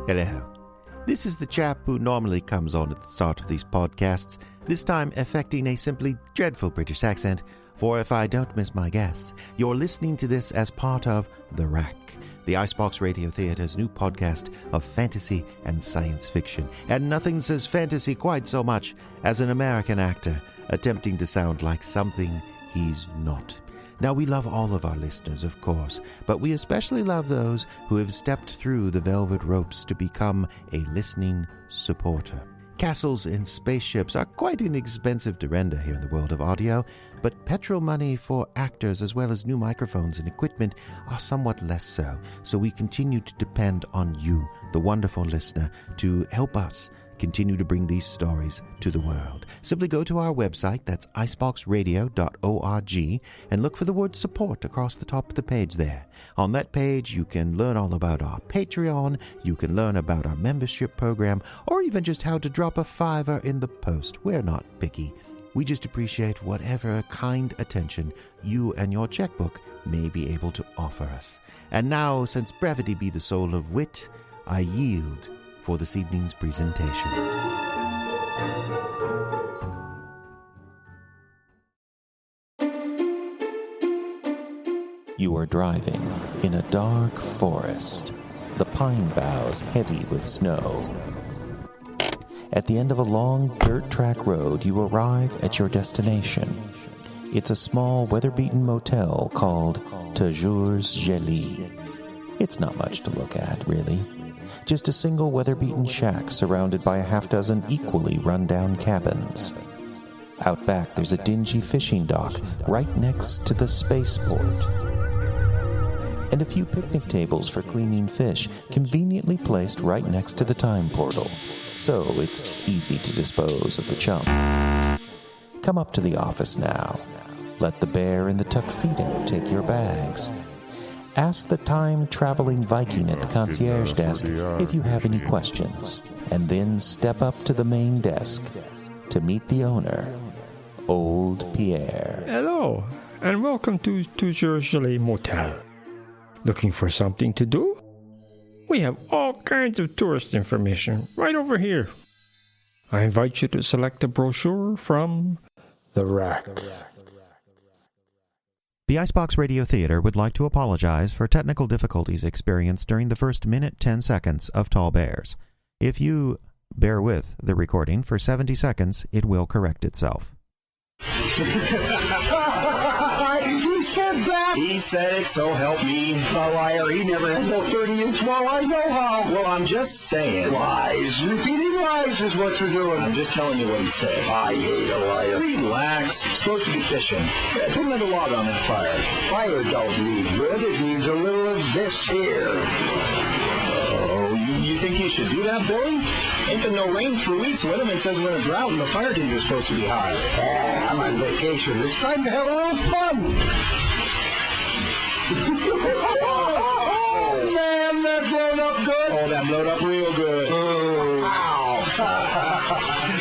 Hello. This is the chap who normally comes on at the start of these podcasts, this time affecting a simply dreadful British accent, for if I don't miss my guess, you're listening to this as part of The Rack, the Icebox Radio Theatre's new podcast of fantasy and science fiction. And nothing says fantasy quite so much as an American actor attempting to sound like something he's not. Now, we love all of our listeners, of course, but we especially love those who have stepped through the velvet ropes to become a listening supporter. Castles and spaceships are quite inexpensive to render here in the world of audio, but petrol money for actors as well as new microphones and equipment are somewhat less so. So we continue to depend on you, the wonderful listener, to help us continue to bring these stories to the world. Simply go to our website, that's iceboxradio.org, and look for the word support across the top of the page there. On that page, you can learn all about our Patreon, you can learn about our membership program, or even just how to drop a $5 in the post. We're not picky. We just appreciate whatever kind attention you and your checkbook may be able to offer us. And now, since brevity be the soul of wit, I yield for this evening's presentation. You are driving in a dark forest, the pine boughs heavy with snow. At the end of a long dirt track road, you arrive at your destination. It's a small, weather-beaten motel called Toujours Gelée. It's not much to look at, really. Just a single weather-beaten shack surrounded by a half-dozen equally run-down cabins. Out back, there's a dingy fishing dock right next to the spaceport. And a few picnic tables for cleaning fish conveniently placed right next to the time portal. So it's easy to dispose of the chum. Come up to the office now. Let the bear in the tuxedo take your bags. Ask the time-traveling Viking at the concierge desk if you have any questions, and then step up to the main desk to meet the owner, Old Pierre. Hello, and welcome to Toujours Gelée Motel. Looking for something to do? We have all kinds of tourist information right over here. I invite you to select a brochure from The Rack. The Icebox Radio Theatre would like to apologize for technical difficulties experienced during the first minute 10 seconds of Tall Bears. If you bear with the recording for 70 seconds, it will correct itself. He said that? He said it, so help me. A liar. He never had no 30-inch wall. I know how. Well, I'm just saying. Lies. Repeating lies is what you're doing. I'm just telling you what he said. I hate a liar. Relax. It's supposed to be fishing. Put another log on that fire. Fire don't need wood. It needs a little of this here. Oh, you think you should do that, Billy? Ain't been no rain for weeks. Weatherman says we're in a drought and the fire temperature's supposed to be high. I'm on vacation. It's time to have a little fun. Oh, man, that blowed up good. Oh, that blowed up real good. Ow.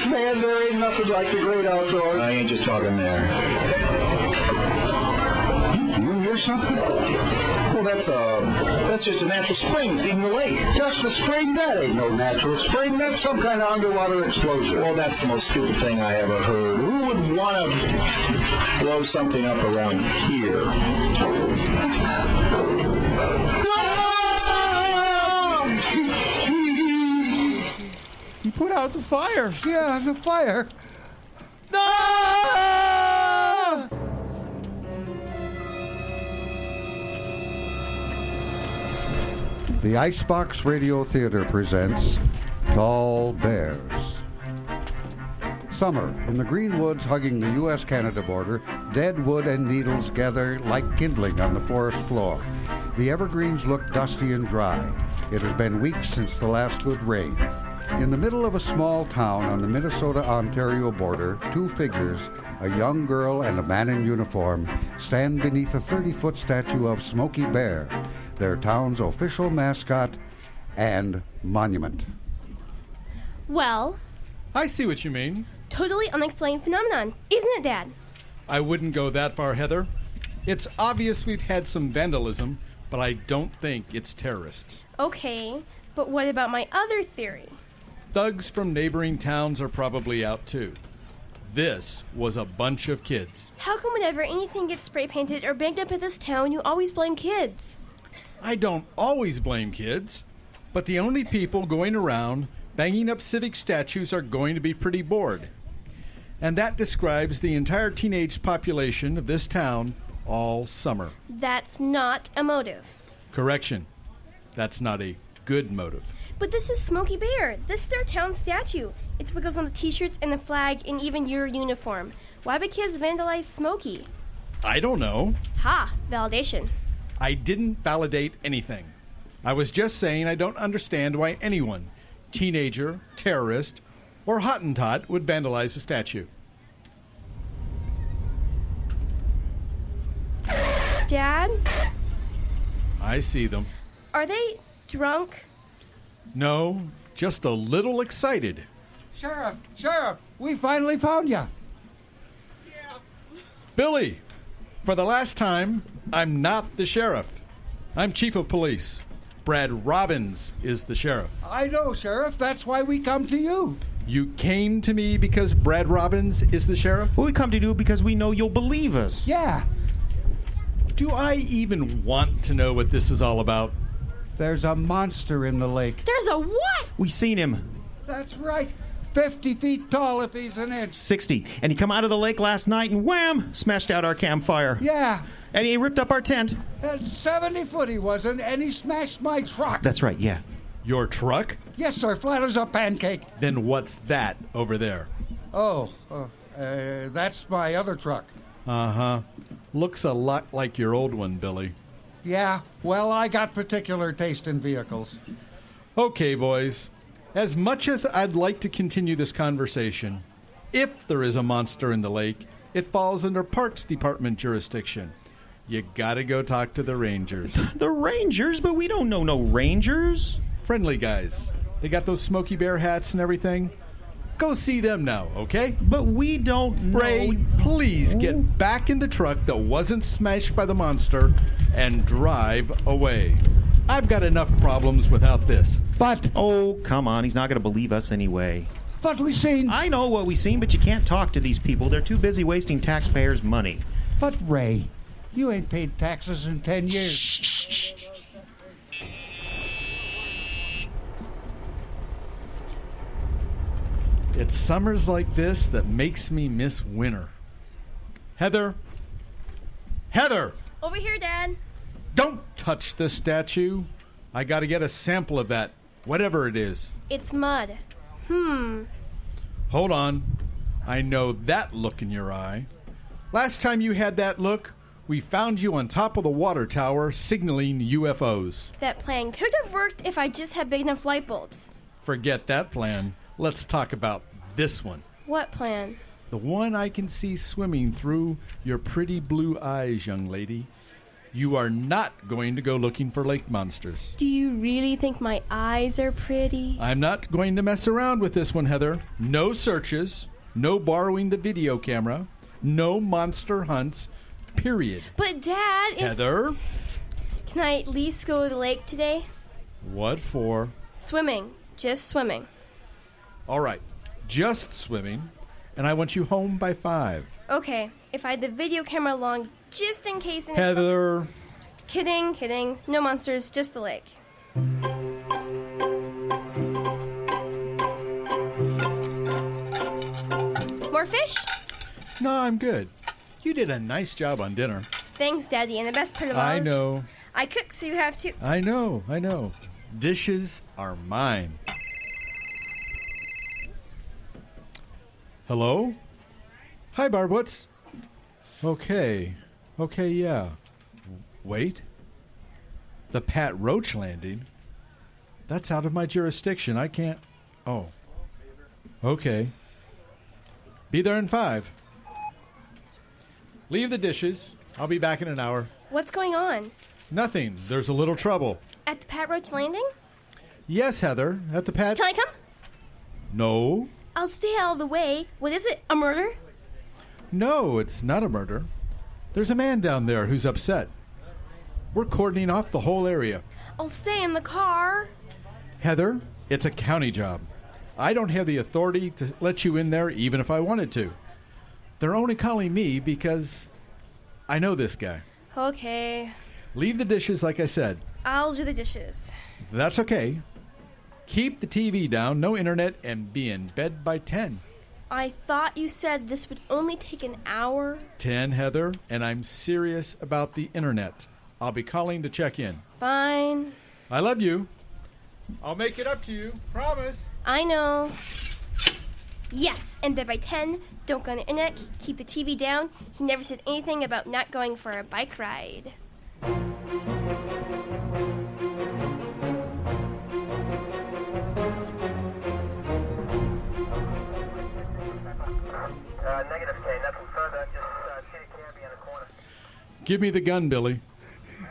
Man, there ain't nothing like the great outdoors. I ain't just talking there. You hear something? Well, that's just a natural spring feeding the lake. Just a spring? That ain't no natural spring. That's some kind of underwater explosion. Well, that's the most stupid thing I ever heard. Who would want to blow something up around here? He put out the fire. Yeah, the fire. Ah! The Icebox Radio Theater presents Tall Bears. Summer, in the green woods hugging the U.S.-Canada border, dead wood and needles gather like kindling on the forest floor. The evergreens look dusty and dry. It has been weeks since the last good rain. In the middle of a small town on the Minnesota-Ontario border, two figures, a young girl and a man in uniform, stand beneath a 30-foot statue of Smokey Bear, their town's official mascot and monument. Well, I see what you mean. totally unexplained phenomenon, isn't it, Dad? I wouldn't go that far, Heather. It's obvious we've had some vandalism, but I don't think it's terrorists. Okay, But what about my other theory? Thugs from neighboring towns are probably out too. This was a bunch of kids. How come whenever anything gets spray painted or banged up in this town, you always blame kids? I don't always blame kids, but the only people going around banging up civic statues are going to be pretty bored. And that describes the entire teenage population of this town all summer. That's not a motive. Correction. That's not a good motive. But this is Smokey Bear. This is our town statue. It's what goes on the t-shirts and the flag and even your uniform. Why would kids vandalize Smokey? I don't know. Ha! Validation. I didn't validate anything. I was just saying I don't understand why anyone, teenager, terrorist, or Hottentot, would vandalize a statue. Dad? I see them. Are they drunk? No, just a little excited. Sheriff, we finally found you. Billy, for the last time, I'm not the sheriff. I'm chief of police. Brad Robbins is the sheriff. I know, Sheriff. That's why we come to you. You came to me because Brad Robbins is the sheriff? Well, we come to you because we know you'll believe us. Yeah, Do I even want to know what this is all about? there's a monster in the lake. There's a what? We seen him. That's right. 50 feet tall if he's an inch. 60. And he come out of the lake last night and wham! Smashed out our campfire. Yeah, And he ripped up our tent. and 70 foot he wasn't, and he smashed my truck. That's right, yeah. Your truck? Yes, sir, flat as a pancake. Then what's that over there? That's my other truck. Uh-huh. Looks a lot like your old one, Billy. Yeah, well, I got particular taste in vehicles. Okay, boys. As much as I'd like to continue this conversation, if there is a monster in the lake, it falls under Parks Department jurisdiction. You gotta go talk to the rangers. The Rangers? But we don't know no Rangers. Friendly guys. They got those Smokey Bear hats and everything. Go see them now, okay? But we don't know. Ray, please get back in the truck that wasn't smashed by the monster and drive away. I've got enough problems without this. But Oh, come on. He's not going to believe us anyway. we seen. I know what we seen, but you can't talk to these people. They're too busy wasting taxpayers' money. But Ray, you ain't paid taxes in 10 years. It's summers like this that makes me miss winter. Heather! Heather! Over here, Dad. Don't touch the statue. I gotta get a sample of that, whatever it is. It's mud. Hold on. I know that look in your eye. Last time you had that look, we found you on top of the water tower signaling UFOs. That plan could have worked if I just had big enough light bulbs. Forget that plan. Let's talk about this one. What plan? The one I can see swimming through your pretty blue eyes, young lady. You are not going to go looking for lake monsters. Do you really think my eyes are pretty? I'm not going to mess around with this one, Heather. No searches, no borrowing the video camera, no monster hunts, period. But Dad, Heather? Can I at least go to the lake today? What for? Swimming. Just swimming. All right, just swimming, and I want you home by 5. Okay, if I had the video camera along, just in case. And if Heather. Kidding. No monsters, just the lake. More fish? No, I'm good. You did a nice job on dinner. Thanks, Daddy. And the best part of all I is know. I cook, so you have to. I know. Dishes are mine. Hello? Hi, Barb, what's... Okay, yeah. Wait. The Pat Roach landing? That's out of my jurisdiction. I can't... Oh. Okay. Be there in 5. Leave the dishes. I'll be back in an hour. What's going on? Nothing. There's a little trouble. At the Pat Roach Landing? Yes, Heather. At the Pat... Can I come? No. I'll stay out of the way. What is it? A murder? No, it's not a murder. There's a man down there who's upset. We're cordoning off the whole area. I'll stay in the car. Heather, it's a county job. I don't have the authority to let you in there even if I wanted to. They're only calling me because I know this guy. Okay. Leave the dishes like I said. I'll do the dishes. That's okay. Keep the TV down, no internet, and be in bed by 10. I thought you said this would only take an hour. 10, Heather, and I'm serious about the internet. I'll be calling to check in. Fine. I love you. I'll make it up to you. Promise. I know. Yes, in bed by 10. Don't go on the internet. Keep the TV down. He never said anything about not going for a bike ride. Negative K, nothing further. Just see a cabbie in the corner. Give me the gun, Billy.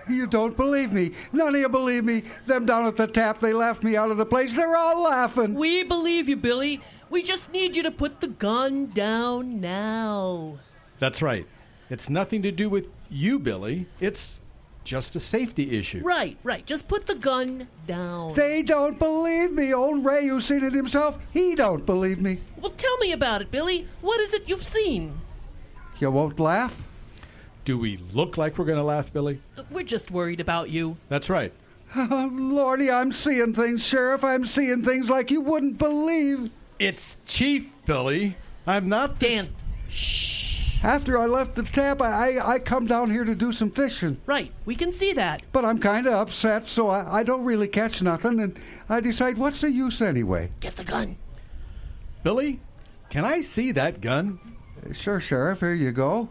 You don't believe me. None of you believe me. Them down at the tap, they laughed me out of the place. They're all laughing. We believe you, Billy. We just need you to put the gun down now. That's right. It's nothing to do with you, Billy. It's just a safety issue. Right. Just put the gun down. They don't believe me. Old Ray, who's seen it himself, he don't believe me. Well, tell me about it, Billy. What is it you've seen? You won't laugh? Do we look like we're going to laugh, Billy? We're just worried about you. That's right. Oh, Lordy, I'm seeing things, Sheriff. I'm seeing things like you wouldn't believe. It's Chief, Billy. I'm not Dan, shh. After I left the tap, I come down here to do some fishing. Right, we can see that. But I'm kind of upset, so I don't really catch nothing, and I decide, what's the use anyway? Get the gun. Billy, can I see that gun? Sure, Sheriff, here you go.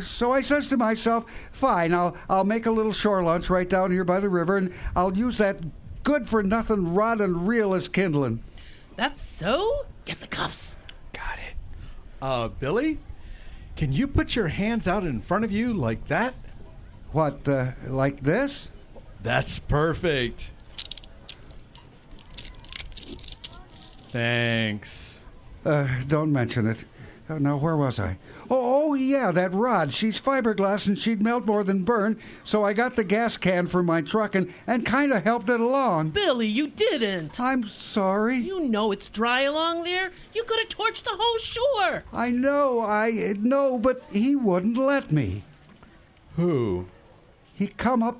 So I says to myself, fine, I'll make a little shore lunch right down here by the river, and I'll use that good-for-nothing rod and reel as kindling. That's so? Get the cuffs. Got it. Billy, can you put your hands out in front of you like that? What, like this? That's perfect. Thanks. Don't mention it. Now, where was I? Oh, yeah, that rod. She's fiberglass and she'd melt more than burn, so I got the gas can for my truck and kind of helped it along. Billy, you didn't. I'm sorry. You know it's dry along there. You could have torched the whole shore. I know, but he wouldn't let me. Who? He come up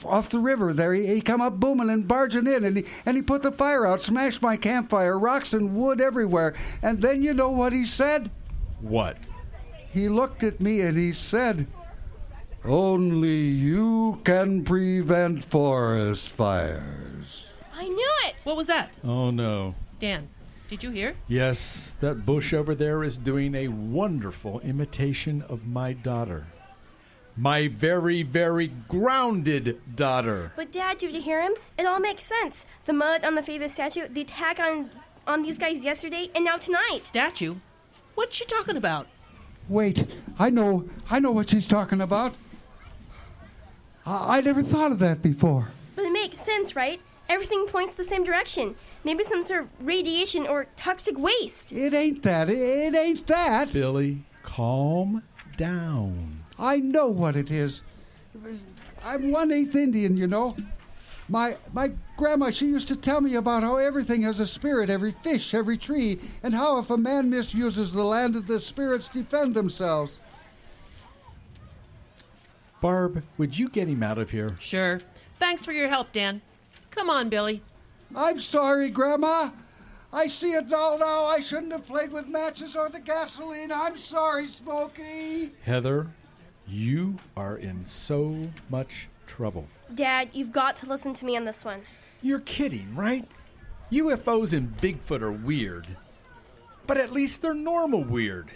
off the river there. He come up booming and barging in, and he put the fire out, smashed my campfire, rocks and wood everywhere. And then you know what he said? What? He looked at me and he said, "Only you can prevent forest fires." I knew it! What was that? Oh, no. Dan, did you hear? Yes, that bush over there is doing a wonderful imitation of my daughter. My very, very grounded daughter. But Dad, did you hear him? It all makes sense. The mud on the face of the statue, the attack on these guys yesterday, and now tonight. Statue? What's she talking about? Wait, I know what she's talking about. I never thought of that before. But it makes sense, right? Everything points the same direction. Maybe some sort of radiation or toxic waste. It ain't that. It ain't that. Billy, calm down. I know what it is. I'm 1/8 Indian, you know. My grandma, she used to tell me about how everything has a spirit, every fish, every tree, and how if a man misuses the land, the spirits defend themselves. Barb, would you get him out of here? Sure. Thanks for your help, Dan. Come on, Billy. I'm sorry, Grandma. I see it all now. I shouldn't have played with matches or the gasoline. I'm sorry, Smokey. Heather, you are in so much trouble. Dad, you've got to listen to me on this one. You're kidding, right? UFOs and Bigfoot are weird. But at least they're normal weird.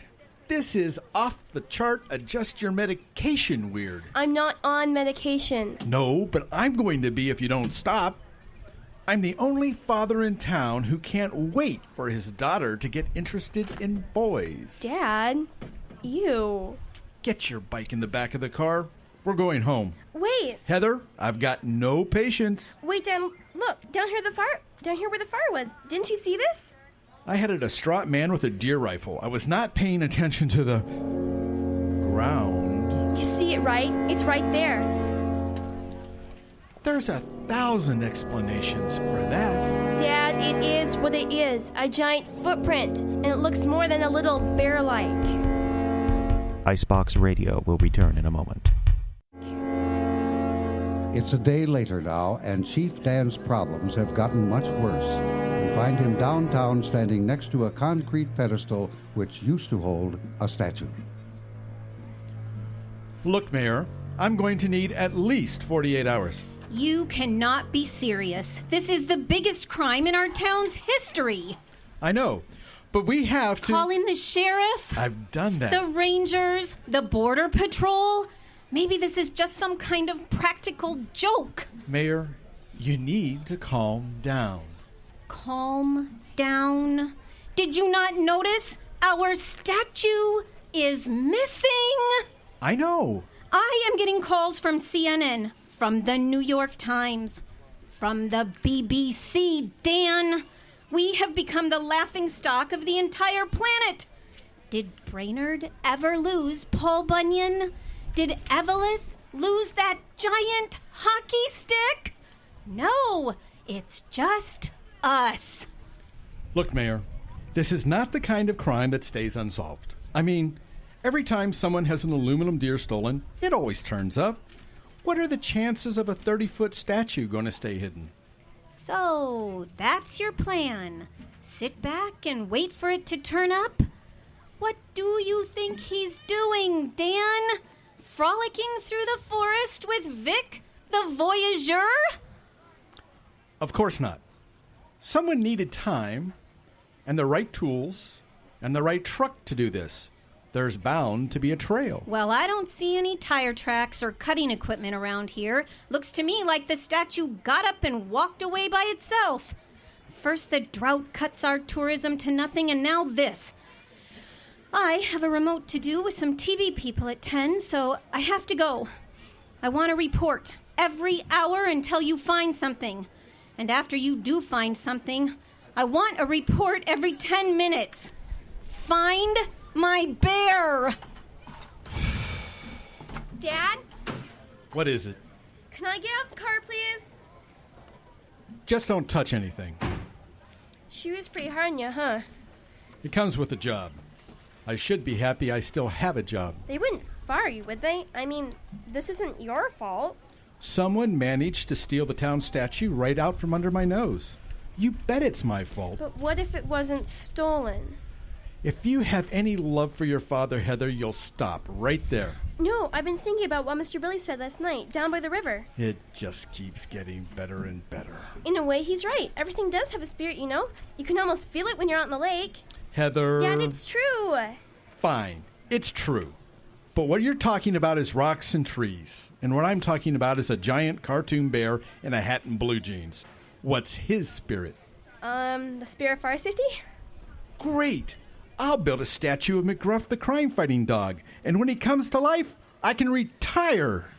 This is off-the-chart, adjust-your-medication weird. I'm not on medication. No, but I'm going to be if you don't stop. I'm the only father in town who can't wait for his daughter to get interested in boys. Dad, you. Get your bike in the back of the car. We're going home. Wait. Heather, I've got no patience. Wait, Dan, look, down here where the fire was. Didn't you see this? I had a distraught man with a deer rifle. I was not paying attention to the ground. You see it, right? It's right there. There's 1,000 explanations for that. Dad, it is what it is. A giant footprint, and it looks more than a little bear-like. Icebox Radio will return in a moment. It's a day later now, and Chief Dan's problems have gotten much worse. We find him downtown standing next to a concrete pedestal which used to hold a statue. Look, Mayor, I'm going to need at least 48 hours. You cannot be serious. This is the biggest crime in our town's history. I know, but we have to... Call in the sheriff? I've done that. The rangers? The border patrol? Maybe this is just some kind of practical joke. Mayor, you need to calm down. Calm down? Did you not notice? Our statue is missing. I know. I am getting calls from CNN, from the New York Times, from the BBC. Dan, we have become the laughingstock of the entire planet. Did Brainerd ever lose Paul Bunyan? Did Evelyn lose that giant hockey stick? No, it's just us. Look, Mayor, this is not the kind of crime that stays unsolved. I mean, every time someone has an aluminum deer stolen, it always turns up. What are the chances of a 30-foot statue going to stay hidden? So, that's your plan. Sit back and wait for it to turn up? What do you think he's doing, Dan? Frolicking through the forest with Vic, the voyageur? Of course not. Someone needed time and the right tools and the right truck to do this. There's bound to be a trail. Well, I don't see any tire tracks or cutting equipment around here. Looks to me like the statue got up and walked away by itself. First the drought cuts our tourism to nothing, and now this. I have a remote to do with some TV people at 10, so I have to go. I want a report every hour until you find something. And after you do find something, I want a report every 10 minutes. Find my bear! Dad? What is it? Can I get out the car, please? Just don't touch anything. She was pretty hard on you, huh? It comes with a job. I should be happy I still have a job. They wouldn't fire you, would they? I mean, this isn't your fault. Someone managed to steal the town statue right out from under my nose. You bet it's my fault. But what if it wasn't stolen? If you have any love for your father, Heather, you'll stop right there. No, I've been thinking about what Mr. Billy said last night, down by the river. It just keeps getting better and better. In a way, he's right. Everything does have a spirit, you know? You can almost feel it when you're out in the lake. Heather... Dad, it's true. Fine, it's true. But what you're talking about is rocks and trees. And what I'm talking about is a giant cartoon bear in a hat and blue jeans. What's his spirit? The spirit of fire safety? Great! I'll build a statue of McGruff the crime-fighting dog. And when he comes to life, I can retire.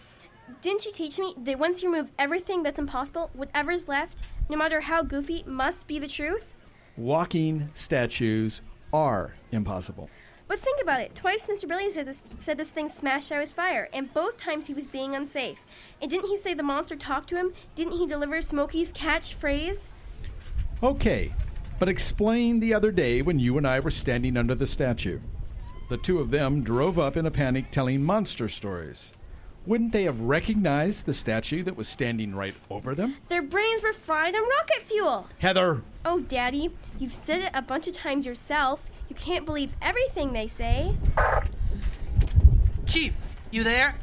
Didn't you teach me that once you remove everything that's impossible, whatever's left, no matter how goofy, must be the truth? Walking statues are impossible. But think about it. Twice Mr. Billy said this thing smashed out his fire, and both times he was being unsafe. And didn't he say the monster talked to him? Didn't he deliver Smokey's catchphrase? Okay, but explain the other day when you and I were standing under the statue. The two of them drove up in a panic telling monster stories. Wouldn't they have recognized the statue that was standing right over them? Their brains were fried on rocket fuel. Heather! Oh, Daddy, you've said it a bunch of times yourself. You can't believe everything they say. Chief, you there?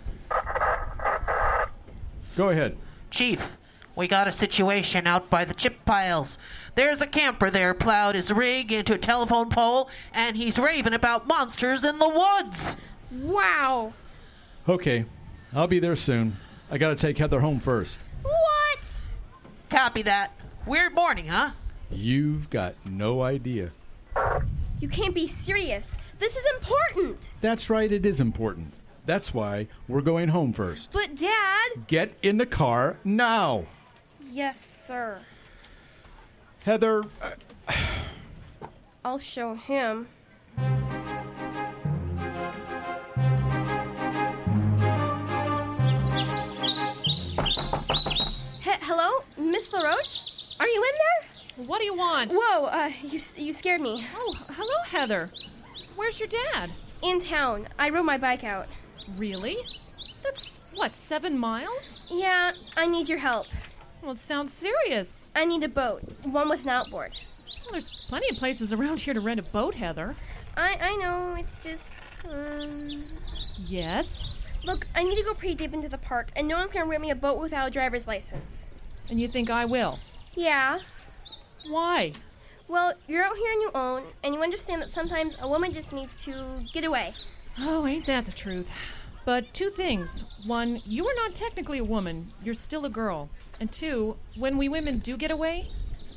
Go ahead. Chief, we got a situation out by the chip piles. There's a camper there plowed his rig into a telephone pole, and he's raving about monsters in the woods. Wow. Okay, I'll be there soon. I gotta take Heather home first. What? Copy that. Weird morning, huh? You've got no idea. You can't be serious. This is important. That's right, it is important. That's why we're going home first. But, Dad... Get in the car now. Yes, sir. Heather... I'll show him. Hello? Miss LaRoche? Are you in there? What do you want? Whoa, you scared me. Oh, hello, Heather. Where's your dad? In town. I rode my bike out. Really? That's, 7 miles? Yeah, I need your help. Well, it sounds serious. I need a boat, one with an outboard. Well, there's plenty of places around here to rent a boat, Heather. I know, it's just... Yes? Look, I need to go pretty deep into the park, and no one's going to rent me a boat without a driver's license. And you think I will? Yeah. Why? Well, you're out here on your own, and you understand that sometimes a woman just needs to get away. Oh, ain't that the truth? But 2 things. 1, you are not technically a woman. You're still a girl. And 2, when we women do get away,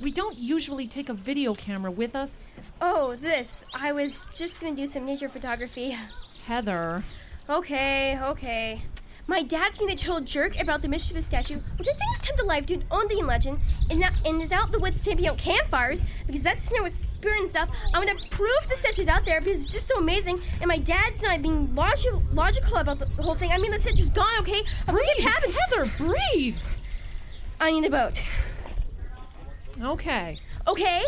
we don't usually take a video camera with us. Oh, this. I was just going to do some nature photography. Heather. Okay. My dad's being a total jerk about the mischievous statue, which I think has come to life due to an Ondine legend, and is out in the woods stamping out campfires, because that's snow with spirit and stuff. I'm going to prove the statue's out there because it's just so amazing, and my dad's not being logical about the whole thing. I mean, the statue's gone, okay? Breathe, Heather, breathe! I need a boat. Okay. Okay?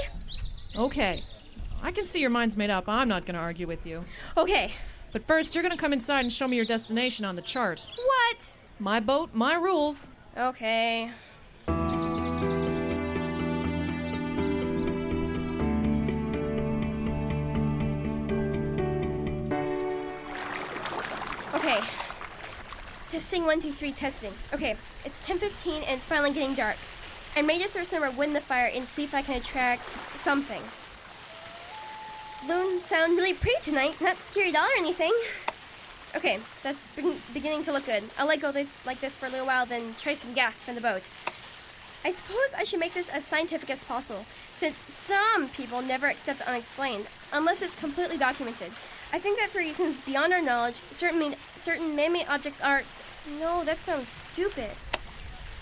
I can see your mind's made up. I'm not going to argue with you. Okay. But first, you're going to come inside and show me your destination on the chart. What? My boat, my rules. Okay. Okay. Testing 1, 2, 3, testing. Okay, it's 10:15 and it's finally getting dark. I'm ready to throw some wood in the fire and see if I can attract something. Loons sound really pretty tonight, not scary doll or anything. Okay, that's beginning to look good. I'll let go like this for a little while, then try some gas from the boat. I suppose I should make this as scientific as possible, since some people never accept the unexplained, unless it's completely documented. I think that for reasons beyond our knowledge, certain man-made objects are... No, that sounds stupid.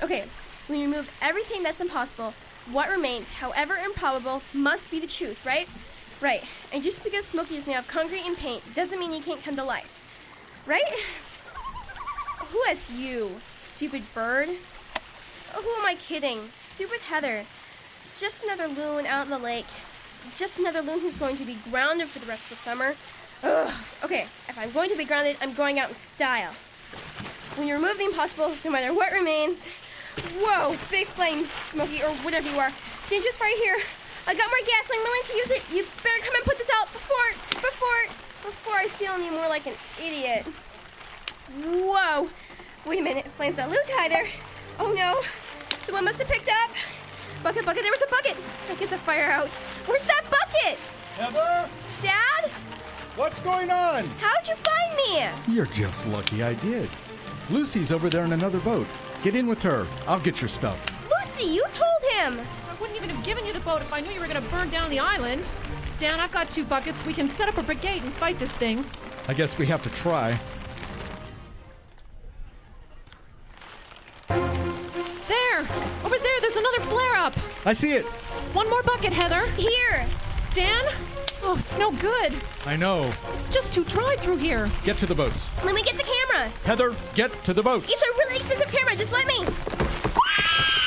Okay, when you remove everything that's impossible, what remains, however improbable, must be the truth, right? Right, and just because Smokey is made of concrete and paint doesn't mean he can't come to life. Right? Who has you, stupid bird? Oh, who am I kidding? Stupid Heather. Just another loon out in the lake. Just another loon who's going to be grounded for the rest of the summer. Ugh. Okay, if I'm going to be grounded, I'm going out in style. When you remove the impossible, no matter what remains... Whoa, big flames, Smokey, or whatever you are. Dangerous right here. I got more gas, I'm willing to use it. You better come and put this out before I feel any more like an idiot. Whoa. Wait a minute, flames got a little high there. Oh no, the one must have picked up. Bucket, there was a bucket. I get the fire out. Where's that bucket? Heather? Dad? What's going on? How'd you find me? You're just lucky I did. Lucy's over there in another boat. Get in with her. I'll get your stuff. Lucy, you told him. I wouldn't even have given you the boat if I knew you were going to burn down the island. Dan, I've got 2 buckets. We can set up a brigade and fight this thing. I guess we have to try. There! Over there's another flare-up. I see it. 1 more bucket, Heather. Here. Dan? Oh, it's no good. I know. It's just too dry through here. Get to the boats. Let me get the camera. Heather, get to the boats. It's a really expensive camera. Just let me.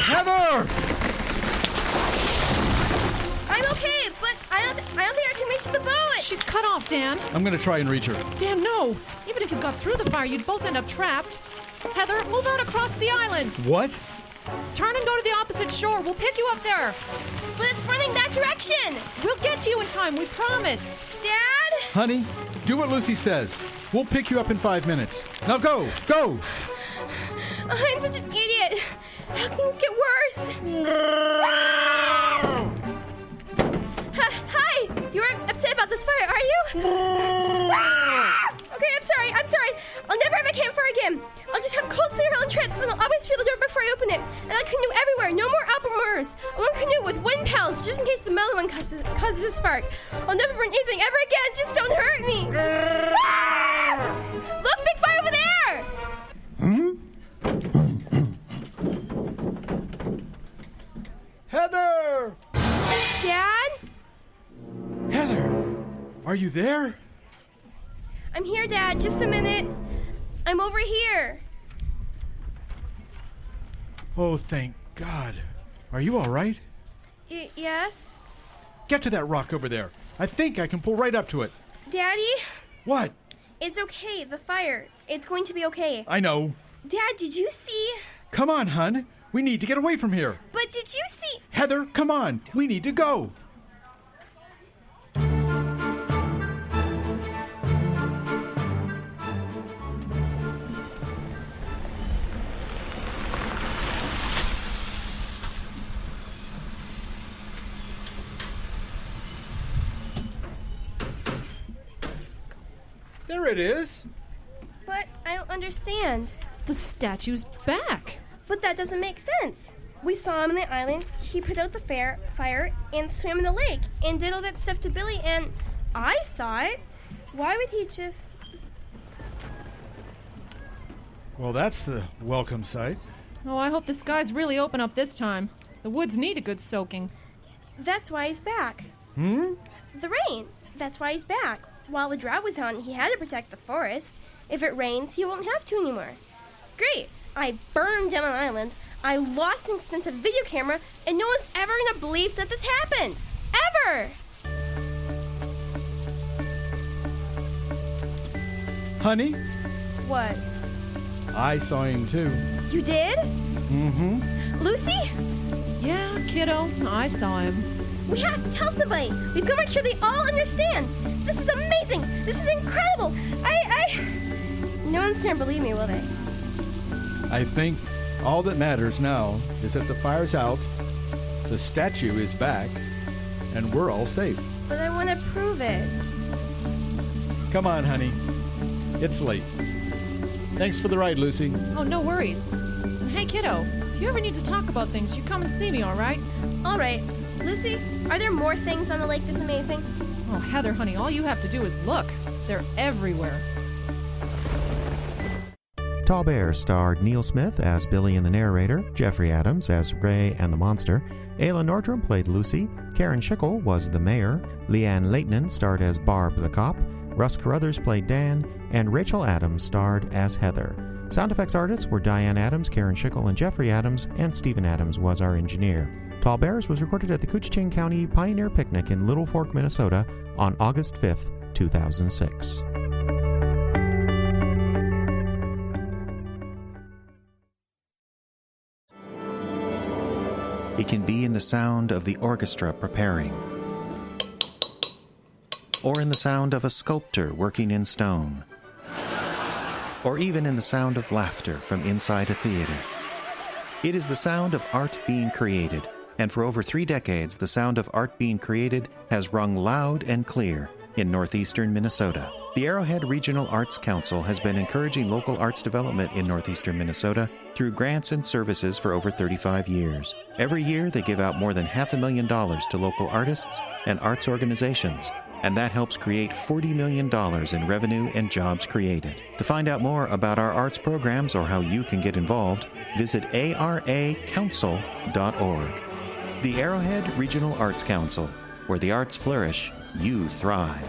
Heather! I'm okay, but I don't think I can reach the boat. She's cut off, Dan. I'm going to try and reach her. Dan, no. Even if you got through the fire, you'd both end up trapped. Heather, move out across the island. What? Turn and go to the opposite shore. We'll pick you up there. But it's running that direction. We'll get to you in time, we promise. Dad? Honey, do what Lucy says. We'll pick you up in 5 minutes. Now go! I'm such an idiot. How can this get worse? Hi! You aren't upset about this fire, are you? Okay, I'm sorry. I'll never have a campfire again. I'll just have cold cereal and trips, and I'll always feel the door before I open it. And I canoe everywhere. No more outboard motors. I want canoe with wind pals, just in case the metal one causes a spark. I'll never burn anything ever again. Just don't hurt me. Look, big fire over there! Heather! Dad? Heather, are you there? I'm here, Dad. Just a minute. I'm over here. Oh, thank God. Are you all right? Yes? Get to that rock over there. I think I can pull right up to it. Daddy? What? It's okay, the fire. It's going to be okay. I know. Dad, did you see? Come on, hun. We need to get away from here. But did you see? Heather, come on. We need to go. There it is. But I don't understand. The statue's back. But that doesn't make sense. We saw him on the island, he put out the fire, and swam in the lake, and did all that stuff to Billy, and I saw it. Why would he just... Well, that's the welcome sight. Oh, I hope the skies really open up this time. The woods need a good soaking. That's why he's back. Hmm? The rain. That's why he's back. While the drought was on, he had to protect the forest. If it rains, he won't have to anymore. Great. I burned down an island. I lost an expensive video camera, and no one's ever going to believe that this happened. Ever! Honey, What? I saw him too. You did? Mm-hmm. Lucy? Yeah, kiddo, I saw him. We have to tell somebody. We've got to make sure they all understand. This is amazing. This is incredible. No one's going to believe me, will they? I think all that matters now is that the fire's out, the statue is back, and we're all safe. But I want to prove it. Come on, honey. It's late. Thanks for the ride, Lucy. Oh, no worries. And hey, kiddo, if you ever need to talk about things, you come and see me, all right? All right. Lucy, are there more things on the lake this amazing? Oh, Heather, honey, all you have to do is look. They're everywhere. Tall Bears starred Neil Smith as Billy and the narrator, Jeffrey Adams as Ray and the monster, Ayla Nordstrom played Lucy, Karen Schickel was the mayor, Leanne Leighton starred as Barb the cop, Russ Carruthers played Dan, and Rachel Adams starred as Heather. Sound effects artists were Diane Adams, Karen Schickel, and Jeffrey Adams, and Stephen Adams was our engineer. Tall Bears was recorded at the Couchiching County Pioneer Picnic in Littlefork, Minnesota on August 5th, 2006. It can be in the sound of the orchestra preparing, or in the sound of a sculptor working in stone, or even in the sound of laughter from inside a theater. It is the sound of art being created, and for over 3 decades, the sound of art being created has rung loud and clear in northeastern Minnesota. The Arrowhead Regional Arts Council has been encouraging local arts development in northeastern Minnesota through grants and services for over 35 years. Every year, they give out more than $500,000 to local artists and arts organizations, and that helps create $40 million in revenue and jobs created. To find out more about our arts programs or how you can get involved, visit aracouncil.org. The Arrowhead Regional Arts Council, where the arts flourish, you thrive.